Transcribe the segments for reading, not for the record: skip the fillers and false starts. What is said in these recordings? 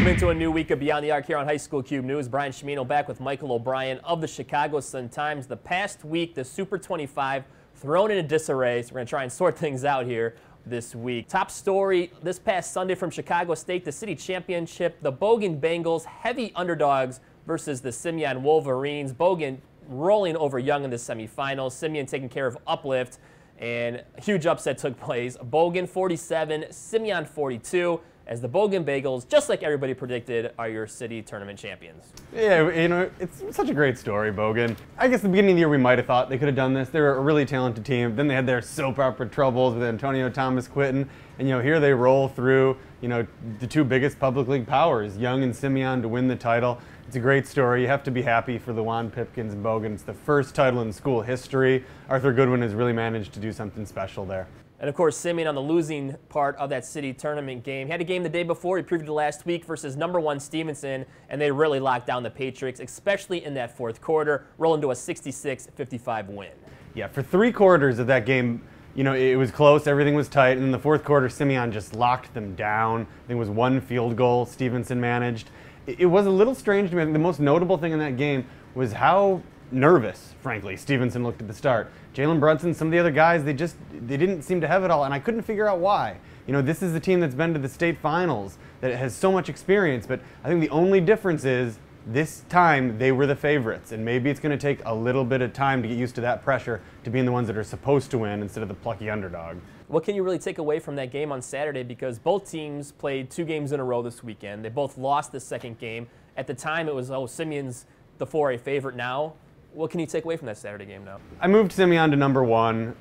Welcome into a new week of Beyond the Arc here on High School Cube News. Brian Chimino back with Michael O'Brien of the Chicago Sun-Times. The past week, the Super 25 thrown into disarray, so we're going to try and sort things out here this week. Top story this past Sunday from Chicago State, the city championship. The Bogan Bengals, heavy underdogs versus the Simeon Wolverines. Bogan rolling over Young in the semifinals. Simeon taking care of Uplift, and a huge upset took place. Bogan 47, Simeon 42. As the Bogan Bagels, just like everybody predicted, are your city tournament champions. Yeah, you know, it's such a great story, Bogan. I guess at the beginning of the year we might have thought they could have done this. They were a really talented team. Then they had their soap opera troubles with Antonio Thomas quitting. And, you know, here they roll through, you know, the two biggest public league powers, Young and Simeon, to win the title. It's a great story. You have to be happy for Luan Pipkins and Bogan. It's the first title in school history. Arthur Goodwin has really managed to do something special there. And, of course, Simeon on the losing part of that city tournament game. He had a game the day before, he previewed it last week, versus #1 Stevenson, and they really locked down the Patriots, especially in that fourth quarter, rolling to a 66-55 win. Yeah, for 3 quarters of that game, you know, it was close, everything was tight, and in the fourth quarter, Simeon just locked them down. I think it was 1 field goal Stevenson managed. It was a little strange to me. I think the most notable thing in that game was how nervous, frankly, Stevenson looked at the start. Jalen Brunson, some of the other guys, they didn't seem to have it all, and I couldn't figure out why. You know, this is the team that's been to the state finals, that has so much experience, but I think the only difference is this time they were the favorites, and maybe it's going to take a little bit of time to get used to that pressure, to being the ones that are supposed to win instead of the plucky underdog. What can you really take away from that game on Saturday? Because both teams played 2 games in a row this weekend. They both lost the second game. At the time, it was, oh, Simeon's the 4A favorite now. What can you take away from that Saturday game now? I moved Simeon to #1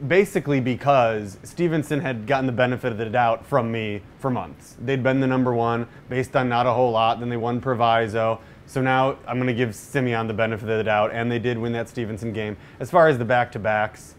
basically because Stevenson had gotten the benefit of the doubt from me for months. They'd been the #1 based on not a whole lot, then they won proviso. So now I'm going to give Simeon the benefit of the doubt, and they did win that Stevenson game. As far as the back-to-backs,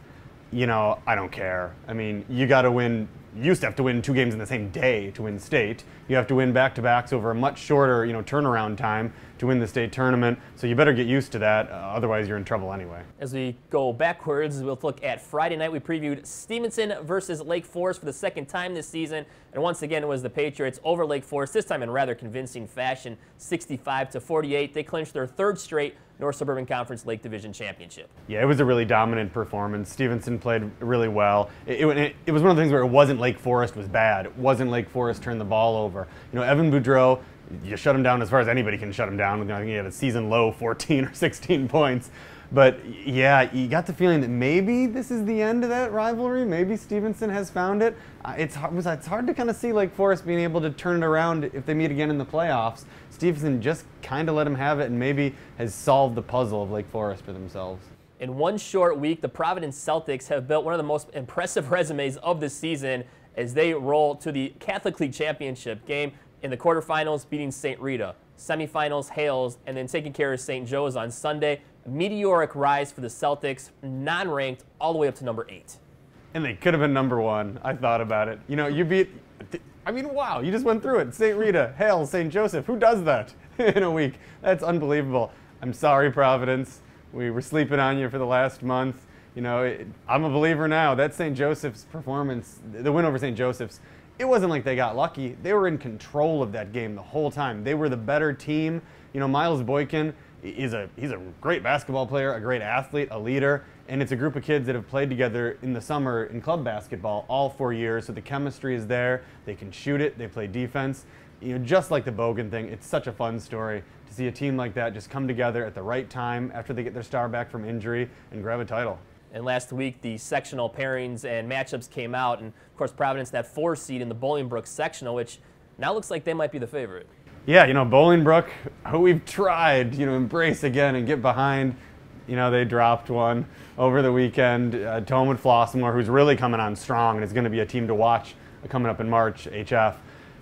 you know, I don't care. I mean, you got to win. You used to have to win 2 games in the same day to win state. You have to win back-to-backs over a much shorter, you know, turnaround time to win the state tournament. So you better get used to that. Otherwise, you're in trouble anyway. As we go backwards, we'll look at Friday night. We previewed Stevenson versus Lake Forest for the second time this season. And once again, it was the Patriots over Lake Forest, this time in rather convincing fashion, 65-48. They clinched their 3rd straight North Suburban Conference Lake Division Championship. Yeah, it was a really dominant performance. Stevenson played really well. It was one of the things where it wasn't Lake Forest was bad. It wasn't Lake Forest turned the ball over. You know, Evan Boudreau, you shut him down as far as anybody can shut him down. I think he had a season low 14 or 16 points. But yeah, you got the feeling that maybe this is the end of that rivalry. Maybe Stevenson has found it. It's hard to kind of see Lake Forest being able to turn it around if they meet again in the playoffs. Stevenson just kind of let him have it and maybe has solved the puzzle of Lake Forest for themselves. In one short week, the Providence Celtics have built one of the most impressive resumes of the season as they roll to the Catholic League Championship game in the quarterfinals, beating St. Rita, semifinals, Hales, and then taking care of St. Joe's on Sunday. A meteoric rise for the Celtics, non-ranked, all the way up to #8. And they could have been #1. I thought about it. You know, you beat, I mean, wow, you just went through it. St. Rita, Hales, St. Joseph. Who does that in a week? That's unbelievable. I'm sorry, Providence. We were sleeping on you for the last month. You know, I'm a believer now. That St. Joseph's performance, the win over St. Joseph's, it wasn't like they got lucky. They were in control of that game the whole time. They were the better team. You know, Miles Boykin, he's a great basketball player, a great athlete, a leader, and it's a group of kids that have played together in the summer in club basketball all 4 years, so the chemistry is there. They can shoot it. They play defense. You know, just like the Bogan thing, it's such a fun story to see a team like that just come together at the right time after they get their star back from injury and grab a title. And last week, the sectional pairings and matchups came out, and of course, Providence, that 4 seed in the Bolingbrook sectional, which now looks like they might be the favorite. Yeah, you know, Bolingbrook, who we've tried, you know, embrace again and get behind. You know, they dropped one over the weekend. Tomewood Flossmoor, who's really coming on strong and is going to be a team to watch coming up in March, HF.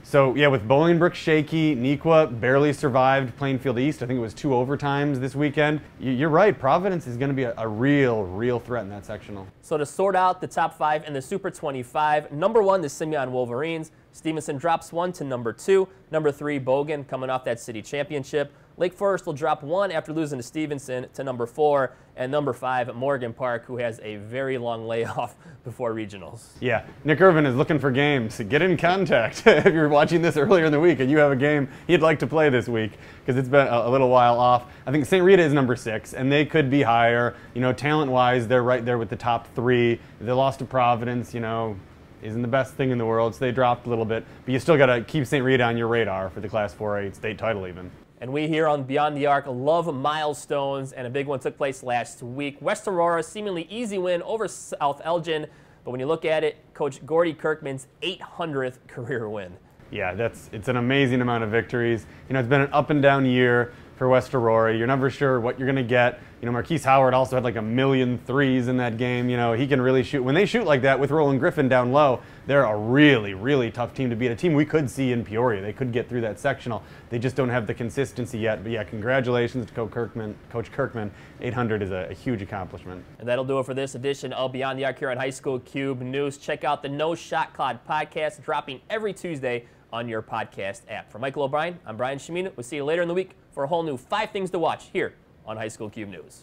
So, yeah, with Bolingbrook shaky, Nequa barely survived Plainfield East. I think it was 2 overtimes this weekend. You're right, Providence is going to be a real threat in that sectional. So to sort out the top 5 in the Super 25, #1, the Simeon Wolverines. Stevenson drops 1 to #2. #3, Bogan, coming off that city championship. Lake Forest will drop 1 after losing to Stevenson to number 4, and number 5, Morgan Park, who has a very long layoff before regionals. Yeah, Nick Irvin is looking for games. Get in contact if you're watching this earlier in the week and you have a game you'd like to play this week, because it's been a little while off. I think St. Rita is number 6, and they could be higher. You know, talent-wise, they're right there with the top 3. They lost to Providence, you know, isn't the best thing in the world, so they dropped a little bit. But you still got to keep St. Rita on your radar for the Class 4A state title even. And we here on Beyond the Arc love milestones, and a big one took place last week. West Aurora, seemingly easy win over South Elgin, but when you look at it, Coach Gordy Kirkman's 800th career win. Yeah, it's an amazing amount of victories. You know, it's been an up and down year for West Aurora. You're never sure what you're going to get. You know, Marquise Howard also had like 1,000,000 threes in that game. You know, he can really shoot. When they shoot like that with Roland Griffin down low, they're a really, really tough team to beat. A team we could see in Peoria. They could get through that sectional. They just don't have the consistency yet. But yeah, congratulations to Coach Kirkman. 800 is a huge accomplishment. And that'll do it for this edition of Beyond the Arc here on High School Cube News. Check out the No Shot Clock podcast, dropping every Tuesday on your podcast app. For Michael O'Brien, I'm Brian Chimino. We'll see you later in the week for a whole new 5 things to watch here on High School Cube News.